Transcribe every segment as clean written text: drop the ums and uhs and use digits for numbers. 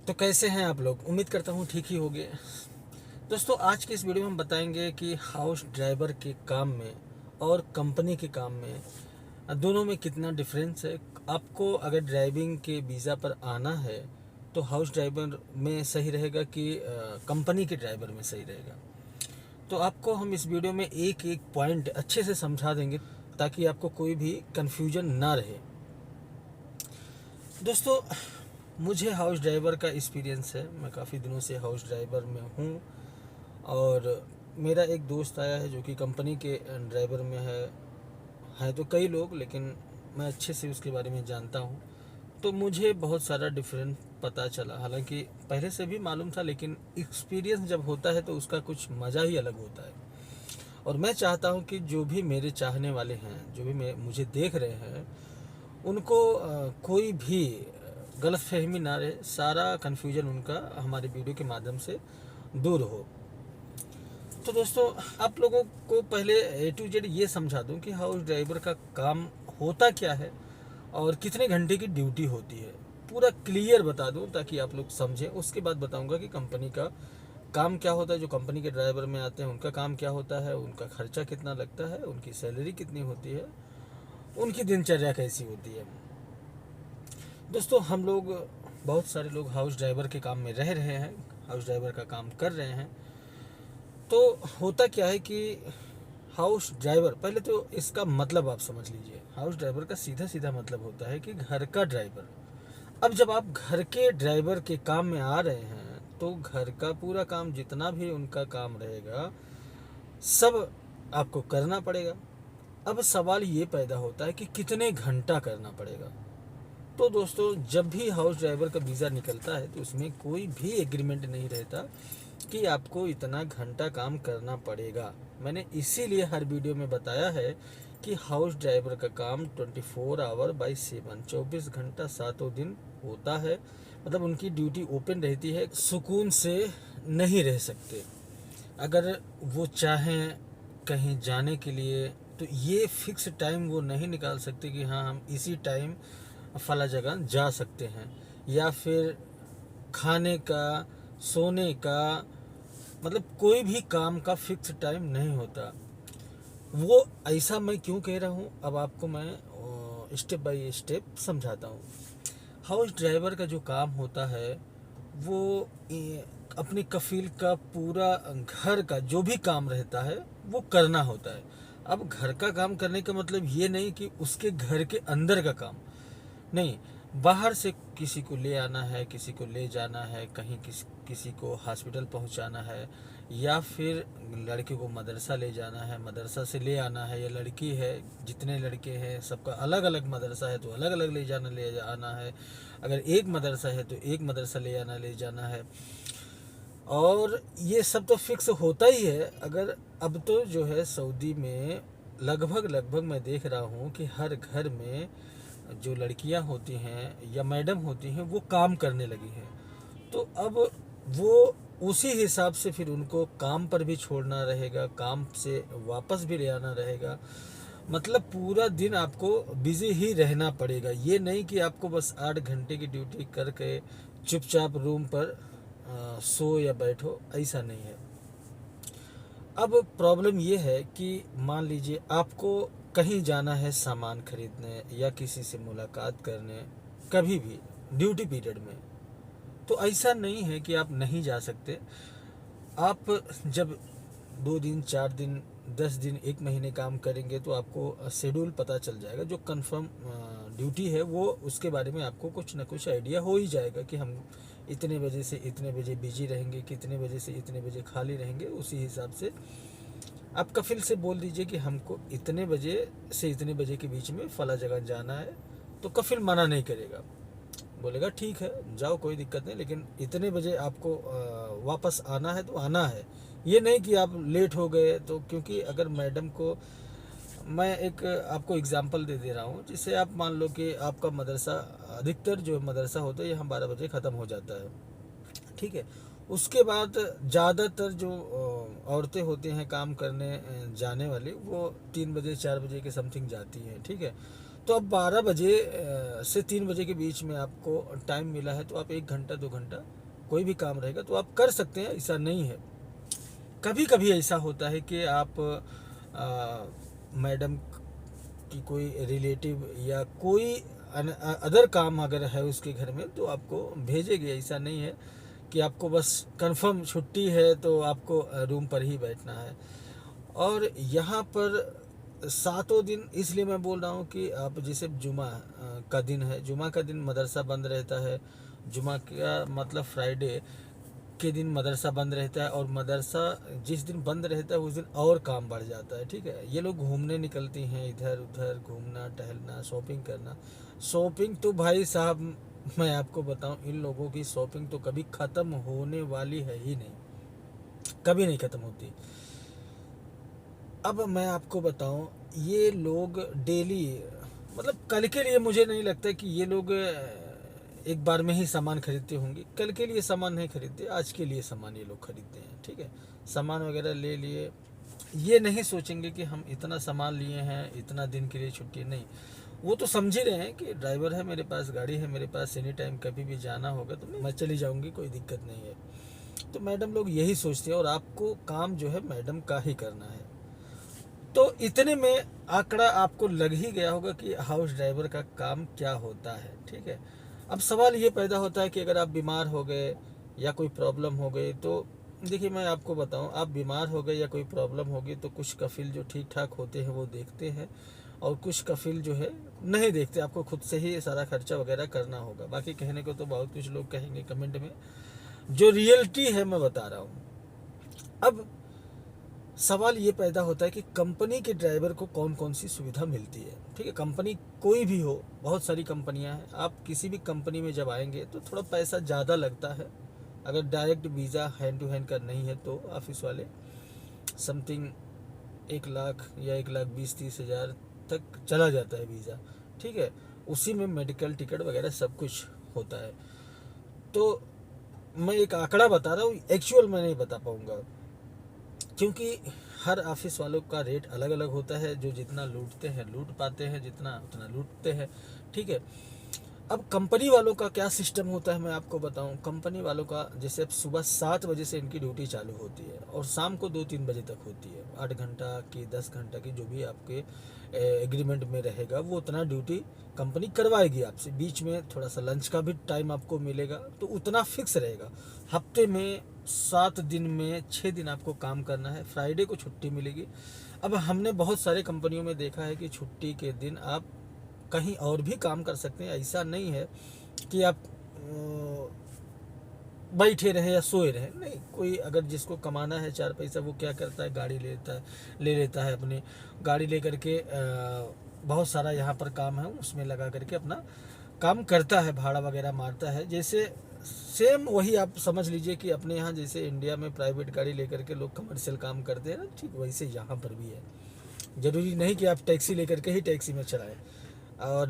तो कैसे हैं आप लोग? उम्मीद करता हूँ ठीक ही होंगे। दोस्तों, आज की इस वीडियो में हम बताएंगे कि हाउस ड्राइवर के काम में और कंपनी के काम में दोनों में कितना डिफरेंस है। आपको अगर ड्राइविंग के वीज़ा पर आना है तो हाउस ड्राइवर में सही रहेगा कि कंपनी के ड्राइवर में सही रहेगा। तो आपको हम इस वीडियो में एक एक पॉइंट अच्छे से समझा देंगे ताकि आपको कोई भी कन्फ्यूजन ना रहे। दोस्तों, मुझे हाउस ड्राइवर का एक्सपीरियंस है। मैं काफ़ी दिनों से हाउस ड्राइवर में हूँ और मेरा एक दोस्त आया है जो कि कंपनी के ड्राइवर में है तो कई लोग, लेकिन मैं अच्छे से उसके बारे में जानता हूँ। तो मुझे बहुत सारा डिफरेंस पता चला। हालांकि पहले से भी मालूम था, लेकिन एक्सपीरियंस जब होता है तो उसका कुछ मज़ा ही अलग होता है। और मैं चाहता हूँ कि जो भी मेरे चाहने वाले हैं, जो भी मुझे देख रहे हैं, उनको कोई भी गलतफहमी ना रहे, सारा कन्फ्यूजन उनका हमारे वीडियो के माध्यम से दूर हो। तो दोस्तों, आप लोगों को पहले ए टू जेड ये समझा दूं कि हाउस ड्राइवर का काम होता क्या है और कितने घंटे की ड्यूटी होती है। पूरा क्लियर बता दूं ताकि आप लोग समझें। उसके बाद बताऊंगा कि कंपनी का काम क्या होता है। जो कंपनी के ड्राइवर में आते हैं उनका काम क्या होता है, उनका खर्चा कितना लगता है, उनकी सैलरी कितनी होती है, उनकी दिनचर्या कैसी होती है। दोस्तों, हम लोग बहुत सारे लोग हाउस ड्राइवर के काम में रह रहे हैं, हाउस ड्राइवर का काम कर रहे हैं। तो होता क्या है कि हाउस ड्राइवर, पहले तो इसका मतलब आप समझ लीजिए। हाउस ड्राइवर का सीधा सीधा मतलब होता है कि घर का ड्राइवर। अब जब आप घर के ड्राइवर के काम में आ रहे हैं तो घर का पूरा काम, जितना भी उनका काम रहेगा, सब आपको करना पड़ेगा। अब सवाल ये पैदा होता है कि कितने घंटा करना पड़ेगा। तो दोस्तों, जब भी हाउस ड्राइवर का वीज़ा निकलता है तो उसमें कोई भी एग्रीमेंट नहीं रहता कि आपको इतना घंटा काम करना पड़ेगा। मैंने इसीलिए हर वीडियो में बताया है कि हाउस ड्राइवर का काम 24 आवर/7, 24 घंटा 7 दिन होता है। मतलब उनकी ड्यूटी ओपन रहती है, सुकून से नहीं रह सकते। अगर वो चाहें कहीं जाने के लिए तो ये फिक्स टाइम वो नहीं निकाल सकते कि हाँ, हम इसी टाइम फला जगह जा सकते हैं। या फिर खाने का, सोने का, मतलब कोई भी काम का फिक्स टाइम नहीं होता। वो ऐसा मैं क्यों कह रहा हूँ, अब आपको मैं स्टेप बाय स्टेप समझाता हूँ। हाउस ड्राइवर का जो काम होता है वो अपने कफील का पूरा घर का जो भी काम रहता है वो करना होता है। अब घर का काम करने का मतलब ये नहीं कि उसके घर के अंदर का काम नहीं, बाहर से किसी को ले आना है, किसी को ले जाना है, कहीं किसी को हॉस्पिटल पहुंचाना है, या फिर लड़के को मदरसा ले जाना है, मदरसा से ले आना है, या लड़की है, जितने लड़के हैं सबका अलग अलग मदरसा है तो अलग अलग ले आना है। अगर एक मदरसा है तो एक मदरसा ले जाना है। और ये सब तो फिक्स होता ही है। अगर अब तो जो है सऊदी में लगभग मैं देख रहा हूँ कि हर घर में जो लड़कियां होती हैं या मैडम होती हैं वो काम करने लगी हैं। तो अब वो उसी हिसाब से फिर उनको काम पर भी छोड़ना रहेगा, काम से वापस भी ले आना रहेगा। मतलब पूरा दिन आपको बिजी ही रहना पड़ेगा। ये नहीं कि आपको बस 8 घंटे की ड्यूटी करके चुपचाप रूम पर सो या बैठो, ऐसा नहीं है। अब प्रॉब्लम ये है कि मान लीजिए आपको कहीं जाना है सामान खरीदने या किसी से मुलाकात करने, कभी भी ड्यूटी पीरियड में, तो ऐसा नहीं है कि आप नहीं जा सकते। आप जब 2 दिन, 4 दिन, 10 दिन, 1 महीने काम करेंगे तो आपको शेड्यूल पता चल जाएगा। जो कंफर्म ड्यूटी है वो, उसके बारे में आपको कुछ ना कुछ आइडिया हो ही जाएगा कि हम इतने बजे से इतने बजे बिजी रहेंगे, कितने बजे से इतने बजे खाली रहेंगे। उसी हिसाब से आप कफिल से बोल दीजिए कि हमको इतने बजे से इतने बजे के बीच में फला जगह जाना है, तो कफिल मना नहीं करेगा, बोलेगा ठीक है जाओ, कोई दिक्कत नहीं, लेकिन इतने बजे आपको वापस आना है तो आना है। ये नहीं कि आप लेट हो गए तो, क्योंकि अगर मैडम को, मैं एक आपको एग्जांपल दे रहा हूँ, जिससे आप मान लो कि आपका मदरसा, अधिकतर जो मदरसा होता है यहाँ 12 बजे ख़त्म हो जाता है, ठीक है। उसके बाद ज़्यादातर जो औरतें होती हैं काम करने जाने वाली, वो 3 बजे 4 बजे के समथिंग जाती हैं, ठीक है। तो अब 12 बजे से 3 बजे के बीच में आपको टाइम मिला है, तो आप 1 घंटा 2 घंटा कोई भी काम रहेगा तो आप कर सकते हैं, ऐसा नहीं है। कभी कभी ऐसा होता है कि आप मैडम की कोई रिलेटिव या कोई अदर काम अगर है उसके घर में तो आपको भेजेगी। ऐसा नहीं है कि आपको बस कंफर्म छुट्टी है तो आपको रूम पर ही बैठना है। और यहाँ पर सातों दिन इसलिए मैं बोल रहा हूँ कि आप जैसे जुमा का दिन है, जुमा का दिन मदरसा बंद रहता है। जुमा का मतलब फ्राइडे के दिन मदरसा बंद रहता है, और मदरसा जिस दिन बंद रहता है उस दिन और काम बढ़ जाता है। ठीक है, ये लोग घूमने निकलती हैं, इधर उधर घूमना टहलना, शॉपिंग करना। शॉपिंग तो भाई साहब मैं आपको बताऊं, इन लोगों की शॉपिंग तो कभी ख़त्म होने वाली है ही नहीं, कभी नहीं ख़त्म होती। अब मैं आपको बताऊं, ये लोग डेली मतलब कल के लिए मुझे नहीं लगता कि ये लोग एक बार में ही सामान खरीदते होंगे। कल के लिए सामान नहीं खरीदते, आज के लिए सामान ये लोग खरीदते हैं। ठीक है, सामान वगैरह ले लिए, ये नहीं सोचेंगे कि हम इतना सामान लिए हैं, इतना दिन के लिए छुट्टी नहीं। वो तो समझ ही रहे हैं कि ड्राइवर है मेरे पास, गाड़ी है मेरे पास, एनी टाइम कभी भी जाना होगा तो मैं चली जाऊंगी, कोई दिक्कत नहीं है। तो मैडम लोग यही सोचते हैं, और आपको काम जो है मैडम का ही करना है। तो इतने में आंकड़ा आपको लग ही गया होगा कि हाउस ड्राइवर का काम क्या होता है। ठीक है, अब सवाल ये पैदा होता है कि अगर आप बीमार हो गए या कोई प्रॉब्लम हो गई, तो देखिए मैं आपको बताऊं, आप बीमार हो गए या कोई प्रॉब्लम हो गई तो कुछ कफिल जो ठीक ठाक होते हैं वो देखते हैं, और कुछ कफिल जो है नहीं देखते। आपको खुद से ही सारा खर्चा वगैरह करना होगा। बाकी कहने को तो बहुत कुछ लोग कहेंगे कमेंट में, जो रियलिटी है मैं बता रहा हूँ। अब सवाल ये पैदा होता है कि कंपनी के ड्राइवर को कौन कौन सी सुविधा मिलती है। ठीक है, कंपनी कोई भी हो, बहुत सारी कंपनियां हैं। आप किसी भी कंपनी में जब आएंगे तो थोड़ा पैसा ज़्यादा लगता है। अगर direct visa hand to hand का नहीं है तो ऑफिस वाले समथिंग 1 लाख या 1,20,30,000 तक चला जाता है वीज़ा। ठीक है, उसी में मेडिकल टिकट वगैरह सब कुछ होता है। तो मैं एक आंकड़ा बता रहा हूँ, एक्चुअल मैं नहीं बता पाऊँगा, क्योंकि हर ऑफिस वालों का रेट अलग अलग होता है। जो जितना लूटते हैं लूट पाते हैं, जितना उतना लूटते हैं। ठीक है, अब कंपनी वालों का क्या सिस्टम होता है मैं आपको बताऊं। कंपनी वालों का जैसे अब सुबह 7 बजे से इनकी ड्यूटी चालू होती है और शाम को 2-3 बजे तक होती है। 8 घंटा की 10 घंटा की जो भी आपके एग्रीमेंट में रहेगा वो उतना ड्यूटी कंपनी करवाएगी आपसे। बीच में थोड़ा सा लंच का भी टाइम आपको मिलेगा, तो उतना फिक्स रहेगा। हफ्ते में 7 दिन में 6 दिन आपको काम करना है, फ्राइडे को छुट्टी मिलेगी। अब हमने बहुत सारे कंपनियों में देखा है कि छुट्टी के दिन आप कहीं और भी काम कर सकते हैं। ऐसा नहीं है कि आप बैठे रहे या सोए रहे, नहीं। कोई अगर जिसको कमाना है 4 पैसा, वो क्या करता है, गाड़ी ले लेता है अपनी गाड़ी ले करके। बहुत सारा यहाँ पर काम है, उसमें लगा करके अपना काम करता है, भाड़ा वगैरह मारता है। जैसे सेम वही आप समझ लीजिए कि अपने यहाँ जैसे इंडिया में प्राइवेट गाड़ी लेकर के लोग कमर्शियल काम करते हैं ना, ठीक वैसे यहाँ पर भी है। ज़रूरी नहीं कि आप टैक्सी लेकर के ही टैक्सी में चलाएं, और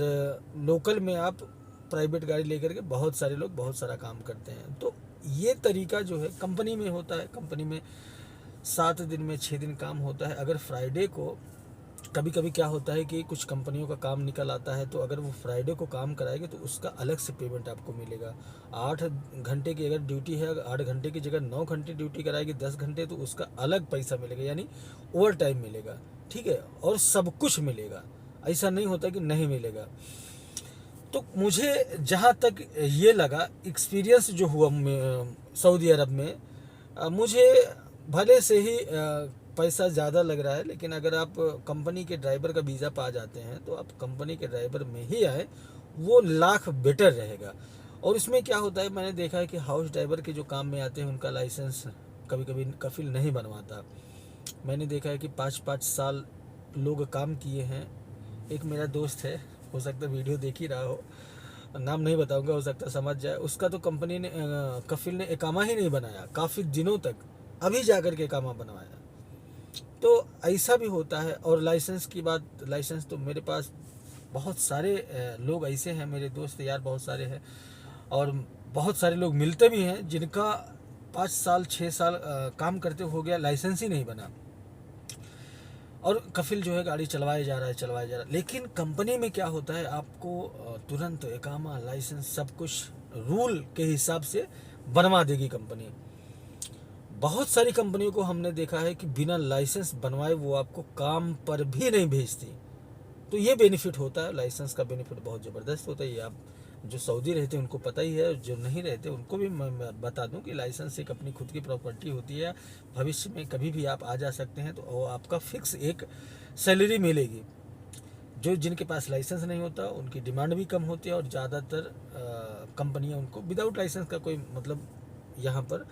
लोकल में आप प्राइवेट गाड़ी लेकर के बहुत सारे लोग बहुत सारा काम करते हैं। तो ये तरीका जो है कंपनी में होता है। कंपनी में 7 दिन में 6 दिन काम होता है। अगर फ्राइडे को कभी कभी क्या होता है कि कुछ कंपनियों का काम निकल आता है, तो अगर वो फ्राइडे को काम कराएंगे तो उसका अलग से पेमेंट आपको मिलेगा। 8 घंटे की अगर ड्यूटी है, 8 घंटे की जगह 9 घंटे ड्यूटी कराएगी, 10 घंटे, तो उसका अलग पैसा मिलेगा, यानी ओवर टाइम मिलेगा। ठीक है, और सब कुछ मिलेगा, ऐसा नहीं होता कि नहीं मिलेगा। तो मुझे जहाँ तक ये लगा, एक्सपीरियंस जो हुआ सऊदी अरब में, मुझे भले से ही पैसा ज़्यादा लग रहा है, लेकिन अगर आप कंपनी के ड्राइवर का वीज़ा पा जाते हैं तो आप कंपनी के ड्राइवर में ही आए, वो लाख बेटर रहेगा। और इसमें क्या होता है, मैंने देखा है कि हाउस ड्राइवर के जो काम में आते हैं उनका लाइसेंस कभी कभी कफिल नहीं बनवाता। मैंने देखा है कि 5-5 साल लोग काम किए हैं। एक मेरा दोस्त है, हो सकता है वीडियो देख ही रहा हो, नाम नहीं बताऊंगा, हो सकता समझ जाए। उसका तो कंपनी ने कफिल ने इकामा ही नहीं बनाया काफ़ी दिनों तक, अभी जाकर के इकामा बनवाया। तो ऐसा भी होता है। और लाइसेंस की बात, लाइसेंस तो मेरे पास बहुत सारे लोग ऐसे हैं, मेरे दोस्त यार बहुत सारे हैं, और बहुत सारे लोग मिलते भी हैं जिनका 5 साल 6 साल काम करते हो गया, लाइसेंस ही नहीं बना। और कफिल जो है गाड़ी चलवाए जा रहा है। लेकिन कंपनी में क्या होता है, आपको तुरंत इकामा, लाइसेंस, सब कुछ रूल के हिसाब से बनवा देगी कंपनी। बहुत सारी कंपनियों को हमने देखा है कि बिना लाइसेंस बनवाए वो आपको काम पर भी नहीं भेजती। तो ये बेनिफिट होता है, लाइसेंस का बेनिफिट बहुत ज़बरदस्त होता है। ये आप जो सऊदी रहते हैं उनको पता ही है, जो नहीं रहते उनको भी मैं बता दूं कि लाइसेंस एक अपनी खुद की प्रॉपर्टी होती है। भविष्य में कभी भी आप आ जा सकते हैं, तो वो आपका फिक्स एक सैलरी मिलेगी। जो जिनके पास लाइसेंस नहीं होता उनकी डिमांड भी कम होती है, और ज़्यादातर कंपनियां उनको विदाउट लाइसेंस का कोई मतलब यहाँ पर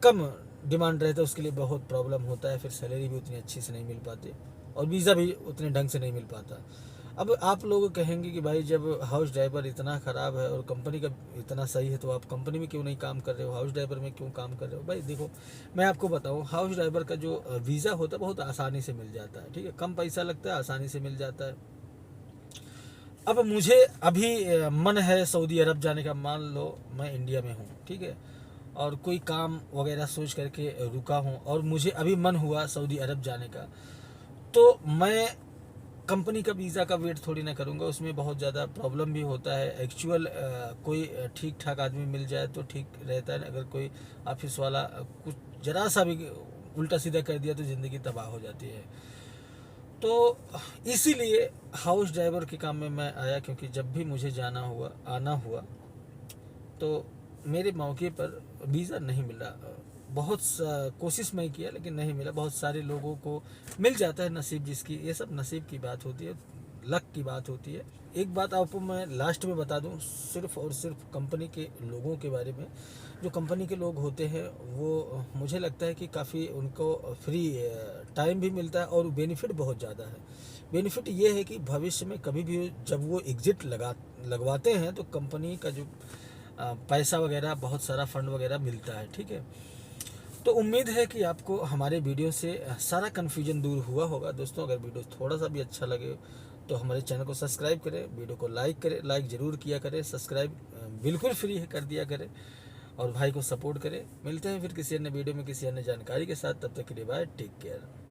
कम डिमांड रहता है, उसके लिए बहुत प्रॉब्लम होता है, फिर सैलरी भी उतनी अच्छी से नहीं मिल पाती और वीज़ा भी उतने ढंग से नहीं मिल पाता। अब आप लोग कहेंगे कि भाई जब हाउस ड्राइवर इतना ख़राब है और कंपनी का इतना सही है, तो आप कंपनी में क्यों नहीं काम कर रहे हो, हाउस ड्राइवर में क्यों काम कर रहे हो? भाई देखो, मैं आपको बताऊं, हाउस ड्राइवर का जो वीज़ा होता है बहुत आसानी से मिल जाता है, ठीक है, कम पैसा लगता है, आसानी से मिल जाता है। अब मुझे अभी मन है सऊदी अरब जाने का, मान लो मैं इंडिया में हूँ, ठीक है, और कोई काम वगैरह सोच करके रुका हूँ और मुझे अभी मन हुआ सऊदी अरब जाने का, तो मैं कंपनी का वीज़ा का वेट थोड़ी ना करूँगा। उसमें बहुत ज़्यादा प्रॉब्लम भी होता है। एक्चुअल कोई ठीक ठाक आदमी मिल जाए तो ठीक रहता है, अगर कोई ऑफिस वाला कुछ ज़रा सा भी उल्टा सीधा कर दिया तो ज़िंदगी तबाह हो जाती है। तो इसीलिए हाउस ड्राइवर के काम में मैं आया, क्योंकि जब भी मुझे आना हुआ तो मेरे मौके पर वीज़ा नहीं मिला। बहुत कोशिश मैं किया लेकिन नहीं मिला। बहुत सारे लोगों को मिल जाता है, नसीब जिसकी, ये सब नसीब की बात होती है, लक की बात होती है। एक बात आपको मैं लास्ट में बता दूं, सिर्फ और सिर्फ कंपनी के लोगों के बारे में। जो कंपनी के लोग होते हैं वो मुझे लगता है कि काफ़ी उनको फ्री टाइम भी मिलता है और बेनिफिट बहुत ज़्यादा है। बेनिफिट ये है कि भविष्य में कभी भी जब वो एग्ज़िट लगवाते हैं तो कंपनी का जो पैसा वगैरह, बहुत सारा फंड वगैरह मिलता है, ठीक है। तो उम्मीद है कि आपको हमारे वीडियो से सारा कन्फ्यूजन दूर हुआ होगा। दोस्तों, अगर वीडियो थोड़ा सा भी अच्छा लगे तो हमारे चैनल को सब्सक्राइब करें, वीडियो को लाइक करें, लाइक ज़रूर किया करें, सब्सक्राइब बिल्कुल फ्री है, कर दिया करें, और भाई को सपोर्ट करें। मिलते हैं फिर किसी अन्य वीडियो में किसी अन्य जानकारी के साथ, तब तक के लिए बाय, टेक केयर।